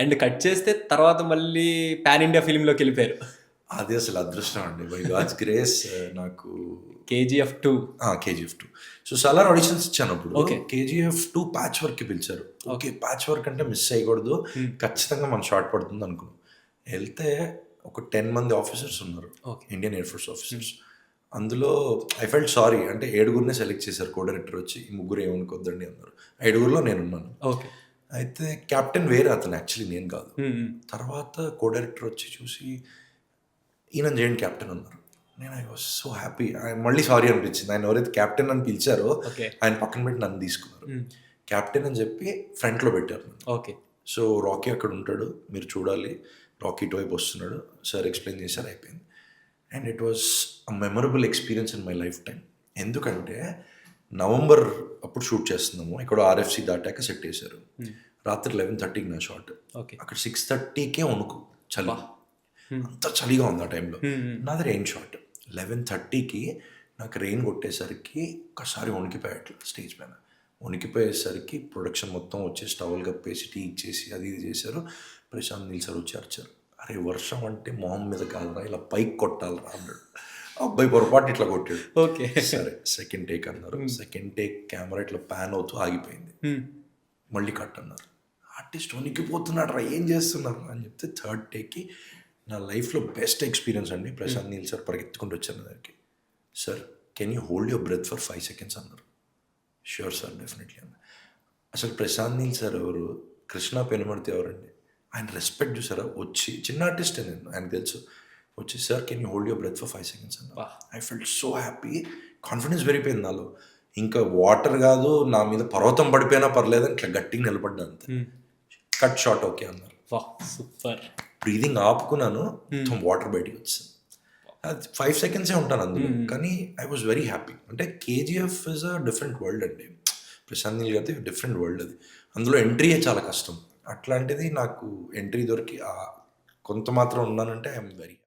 And cut చేస్తే తర్వాత మళ్ళీ పాన్ ఇండియా ఫిల్మ్‌లోకెళ్ళిపోయారు. అది అసలు అదృష్టం అండి. బై గాడ్స్ గ్రేస్ నాకు 'కేజీఎఫ్ 2' కేజీఎఫ్ 2. సో సాలార్ ఆడిషన్స్ ఇచ్చానప్పుడు ఓకే. కేజీఎఫ్ 2 ప్యాచ్ వర్క్‌కి పిలిచారు. ఓకే. ప్యాచ్ వర్క్ అంటే మిస్ చేయకూడదు. ఖచ్చితంగా మన షాట్ పడుతుంది అనుకున్నాం. ఎళ్తే ఒక 10 మంది ఆఫీసర్స్ ఉన్నారు. Okay. Indian air force officers. అందులో ఐ ఫెల్ట్ సారీ. అంటే 7గురినే సెలెక్ట్ చేశారు కో డైరెక్టర్ వచ్చి. ఈ ముగ్గురు ఏమనుకోద్దండి అన్నారు. 5గురిలో నేనున్నాను. ఓకే. అయితే కెప్టెన్ వేరే అతను యాక్చువల్లీ నేను కాదు. తర్వాత కో డైరెక్టర్ వచ్చి చూసి ఈయనని చేయండి కెప్టెన్ అన్నారు. నేను ఐ వాజ్ సో హ్యాపీ. ఆయన మళ్ళీ సారీ అనిపించింది. ఆయన ఎవరైతే కెప్టెన్ అని పిలిచారో ఓకే. ఆయన పక్కన పెట్టి నన్ను తీసుకున్నారు. కెప్టెన్ అని చెప్పి ఫ్రంట్లో పెట్టారు నన్ను. ఓకే. సో రాకీ అక్కడ ఉంటాడు, మీరు చూడాలి. రాకీ ఇటువైపు వస్తున్నాడు. సార్ ఎక్స్ప్లెయిన్ చేశారు, అయిపోయింది. And it was a memorable experience in my life time. ఎందుకంటే నవంబర్ అప్పుడు షూట్ చేస్తున్నాము. ఇక్కడ ఆర్ఎఫ్సి దాటాక సెట్ చేశారు. రాత్రి 11:30కి నా షాట్. ఓకే. అక్కడ 6:30కే వణుకు, చలి, అంత చలిగా ఉంది ఆ టైంలో. నాది రెయిన్ షాట్. 11:30కి నాకు రెయిన్ కొట్టేసరికి ఒక్కసారి వణికిపోయాట్లు స్టేజ్ పైన. వణికిపోయేసరికి ప్రొడక్షన్ మొత్తం వచ్చేసి టవల్ కప్పేసి టీ ఇచ్చేసి అది ఇది చేశారు. ప్రశాంత్ నీల్ సార్ వచ్చి అరిచారు, అరే వర్షం అంటే మొహం మీద కాదురా, ఇలా పైకి కొట్టాలరా అన్నాడు. అబ్బాయి పొరపాటు ఇట్లా కొట్టాడు. ఓకే. సరే సెకండ్ టేక్ అన్నారు. సెకండ్ టేక్ కెమెరా ఇట్లా ప్యాన్ అవుతూ ఆగిపోయింది. మళ్ళీ కట్ అన్నారు. ఆర్టిస్ట్ వణికిపోతున్నాడు రా, ఏం చేస్తున్నారు అని చెప్తే థర్డ్ టేక్కి నా లైఫ్లో బెస్ట్ ఎక్స్పీరియన్స్ అండి. ప్రశాంత్ నీల్ సార్ పరిగెత్తుకుంటూ వచ్చాను దానికి. Sir can you hold your breath for 5 seconds అన్నారు. ష్యూర్ సార్, డెఫినెట్లీ అన్న. అసలు ప్రశాంత్ నీల్ సార్ ఎవరు, కృష్ణ పెనుమర్తి ఎవరండి, ఆయన రెస్పెక్ట్ చూసారా. వచ్చి చిన్న ఆర్టిస్టే నేను, ఆయనకు తెలుసు. వచ్చి sir can you hold your breath for 5 seconds అన్న. I felt so happy. Confidence పెరిగిపోయింది నాలో. ఇంకా వాటర్ కాదు, నా మీద పర్వతం పడిపోయినా పర్లేదు, ఇట్లా గట్టిగా నిలబడ్డా అంతే. కట్ షాట్ ఓకే అన్నారు. సూపర్. బ్రీదింగ్ ఆపుకున్నాను, మొత్తం వాటర్ బయటికి వచ్చింది. అది 5 seconds ఉంటాను అందులో, కానీ ఐ వాజ్ వెరీ హ్యాపీ. అంటే KGF is a different world అండి. ప్రశాంత్ నీల్ గారిది డిఫరెంట్ వరల్డ్ అది. అందులో ఎంట్రీయే చాలా కష్టం. అట్లాంటిది నాకు ఎంట్రీ దొరికి కొంత మాత్రం ఉన్నానంటే ఐఎమ్ వెరీ